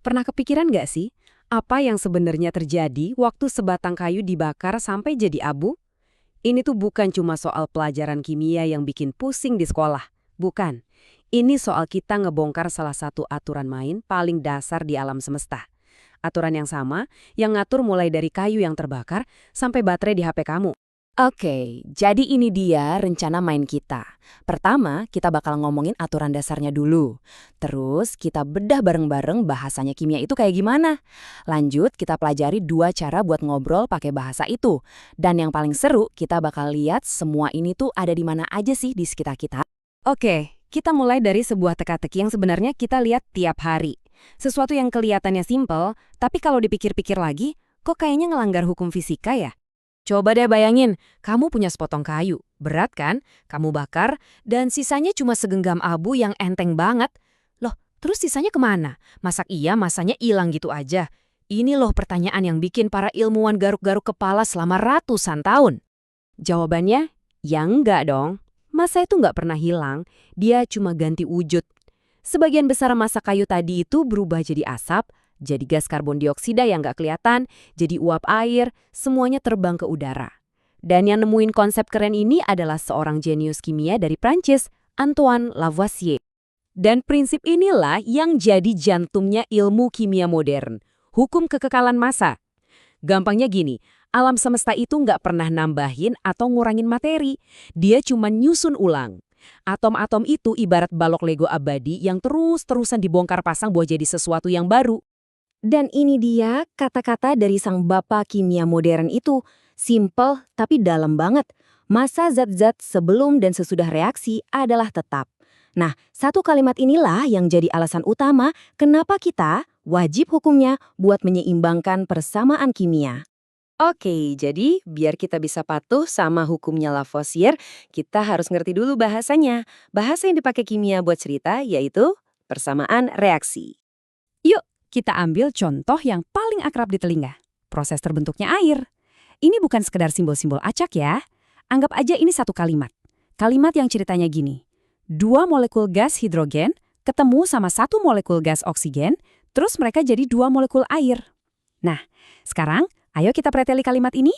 Pernah kepikiran nggak sih, apa yang sebenarnya terjadi waktu sebatang kayu dibakar sampai jadi abu? Ini tuh bukan cuma soal pelajaran kimia yang bikin pusing di sekolah. Bukan. Ini soal kita ngebongkar salah satu aturan main paling dasar di alam semesta. Aturan yang sama, yang ngatur mulai dari kayu yang terbakar sampai baterai di HP kamu. Oke, jadi ini dia rencana main kita. Pertama, kita bakal ngomongin aturan dasarnya dulu. Terus, kita bedah bareng-bareng bahasanya kimia itu kayak gimana. Lanjut, kita pelajari 2 cara buat ngobrol pakai bahasa itu. Dan yang paling seru, kita bakal lihat semua ini tuh ada di mana aja sih di sekitar kita. Oke, kita mulai dari sebuah teka-teki yang sebenarnya kita lihat tiap hari. Sesuatu yang kelihatannya simpel, tapi kalau dipikir-pikir lagi, kok kayaknya ngelanggar hukum fisika ya? Coba deh bayangin, kamu punya sepotong kayu, berat kan? Kamu bakar, dan sisanya cuma segenggam abu yang enteng banget. Loh, terus sisanya kemana? Masak iya masanya hilang gitu aja? Ini loh pertanyaan yang bikin para ilmuwan garuk-garuk kepala selama ratusan tahun. Jawabannya, ya enggak dong. Massa itu nggak pernah hilang, dia cuma ganti wujud. Sebagian besar massa kayu tadi itu berubah jadi asap, jadi gas karbon dioksida yang nggak kelihatan, jadi uap air, semuanya terbang ke udara. Dan yang nemuin konsep keren ini adalah seorang jenius kimia dari Prancis, Antoine Lavoisier. Dan prinsip inilah yang jadi jantungnya ilmu kimia modern, hukum kekekalan massa. Gampangnya gini, alam semesta itu nggak pernah nambahin atau ngurangin materi, dia cuma nyusun ulang. Atom-atom itu ibarat balok Lego abadi yang terus-terusan dibongkar pasang buat jadi sesuatu yang baru. Dan ini dia kata-kata dari sang bapak kimia modern itu. Simple tapi dalam banget. Massa zat-zat sebelum dan sesudah reaksi adalah tetap. Nah, satu kalimat inilah yang jadi alasan utama kenapa kita wajib hukumnya buat menyeimbangkan persamaan kimia. Oke, jadi biar kita bisa patuh sama hukumnya Lavoisier, kita harus ngerti dulu bahasanya. Bahasa yang dipakai kimia buat cerita yaitu persamaan reaksi. Yuk, kita ambil contoh yang paling akrab di telinga. Proses terbentuknya air. Ini bukan sekedar simbol-simbol acak ya. Anggap aja ini satu kalimat. Kalimat yang ceritanya gini. 2 molekul gas hidrogen ketemu sama 1 molekul gas oksigen, terus mereka jadi 2 molekul air. Nah, sekarang ayo kita preteli kalimat ini.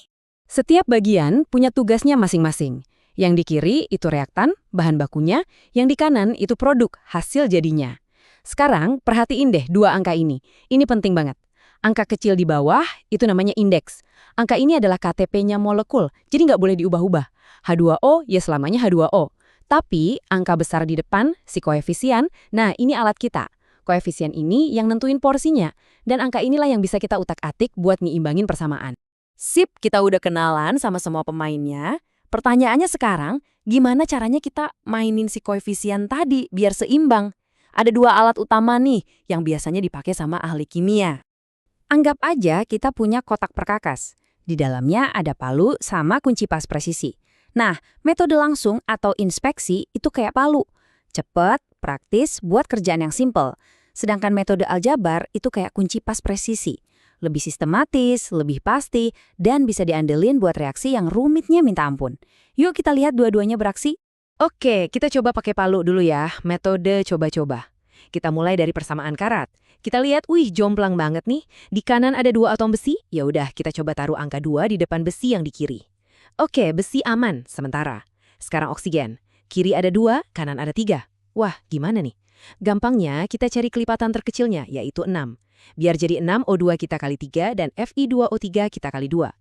Setiap bagian punya tugasnya masing-masing. Yang di kiri itu reaktan, bahan bakunya, yang di kanan itu produk, hasil jadinya. Sekarang perhatiin deh 2 angka ini. Ini penting banget. Angka kecil di bawah itu namanya indeks. Angka ini adalah KTP-nya molekul, jadi nggak boleh diubah-ubah. H2O ya selamanya H2O. Tapi angka besar di depan, si koefisien, nah ini alat kita. Koefisien ini yang nentuin porsinya, dan angka inilah yang bisa kita utak-atik buat ngeimbangin persamaan. Sip, kita udah kenalan sama semua pemainnya. Pertanyaannya sekarang, gimana caranya kita mainin si koefisien tadi biar seimbang? Ada 2 alat utama nih yang biasanya dipakai sama ahli kimia. Anggap aja kita punya kotak perkakas. Di dalamnya ada palu sama kunci pas presisi. Nah, metode langsung atau inspeksi itu kayak palu. Cepet, praktis, buat kerjaan yang simple. Sedangkan metode aljabar itu kayak kunci pas presisi. Lebih sistematis, lebih pasti, dan bisa diandelin buat reaksi yang rumitnya minta ampun. Yuk kita lihat dua-duanya beraksi. Oke, kita coba pakai palu dulu ya, metode coba-coba. Kita mulai dari persamaan karat. Kita lihat, wih jomplang banget nih. Di kanan ada 2 atom besi, ya udah kita coba taruh angka 2 di depan besi yang di kiri. Oke, besi aman, sementara. Sekarang oksigen. Kiri ada 2, kanan ada 3. Wah, gimana nih? Gampangnya kita cari kelipatan terkecilnya, yaitu 6. Biar jadi 6 O2 kita kali 3 dan Fi2O3 kita kali 2.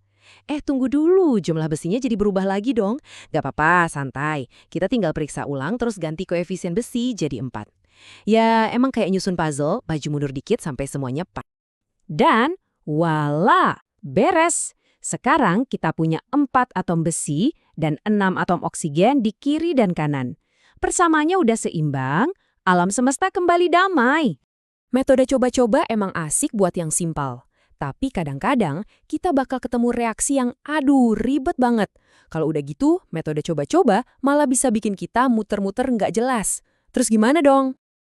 Tunggu dulu, jumlah besinya jadi berubah lagi dong. Gak apa-apa, santai. Kita tinggal periksa ulang terus ganti koefisien besi jadi 4. Ya, emang kayak nyusun puzzle, baju mundur dikit sampai semuanya pas. Dan, voila, beres. Sekarang kita punya 4 atom besi dan 6 atom oksigen di kiri dan kanan. Persamaannya udah seimbang, alam semesta kembali damai. Metode coba-coba emang asik buat yang simpel. Tapi kadang-kadang kita bakal ketemu reaksi yang ribet banget. Kalau udah gitu, metode coba-coba malah bisa bikin kita muter-muter nggak jelas. Terus gimana dong?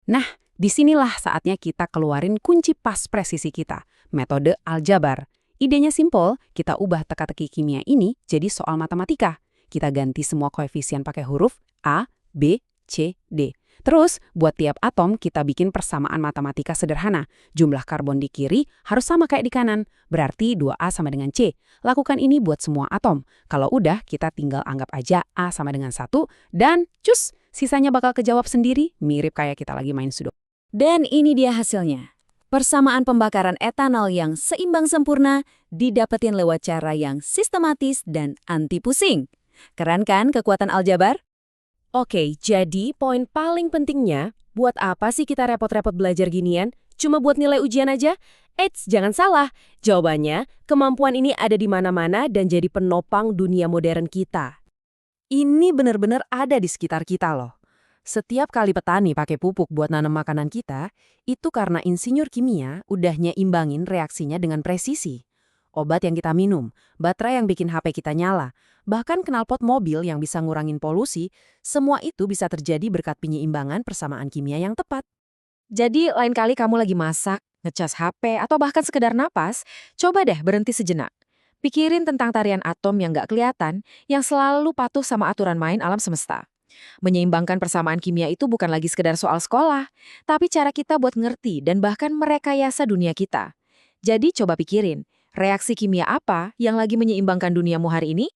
Nah, disinilah saatnya kita keluarin kunci pas presisi kita, metode aljabar. Idenya simpel, kita ubah teka-teki kimia ini jadi soal matematika. Kita ganti semua koefisien pakai huruf A, B, C, D. Terus, buat tiap atom kita bikin persamaan matematika sederhana. Jumlah karbon di kiri harus sama kayak di kanan, berarti 2A sama dengan C. Lakukan ini buat semua atom. Kalau udah, kita tinggal anggap aja A sama dengan 1, dan cus, sisanya bakal kejawab sendiri, mirip kayak kita lagi main sudoku. Dan ini dia hasilnya. Persamaan pembakaran etanol yang seimbang sempurna didapetin lewat cara yang sistematis dan anti pusing. Keren kan kekuatan aljabar? Oke, jadi poin paling pentingnya, buat apa sih kita repot-repot belajar ginian? Cuma buat nilai ujian aja? Eits, jangan salah. Jawabannya, kemampuan ini ada di mana-mana dan jadi penopang dunia modern kita. Ini benar-benar ada di sekitar kita loh. Setiap kali petani pakai pupuk buat nanam makanan kita, itu karena insinyur kimia udah nyimbangin reaksinya dengan presisi. Obat yang kita minum, baterai yang bikin HP kita nyala, bahkan knalpot mobil yang bisa ngurangin polusi, semua itu bisa terjadi berkat penyeimbangan persamaan kimia yang tepat. Jadi lain kali kamu lagi masak, ngecas HP, atau bahkan sekedar napas, coba deh berhenti sejenak. Pikirin tentang tarian atom yang nggak kelihatan, yang selalu patuh sama aturan main alam semesta. Menyeimbangkan persamaan kimia itu bukan lagi sekedar soal sekolah, tapi cara kita buat ngerti dan bahkan merekayasa dunia kita. Jadi coba pikirin, reaksi kimia apa yang lagi menyeimbangkan duniamu hari ini?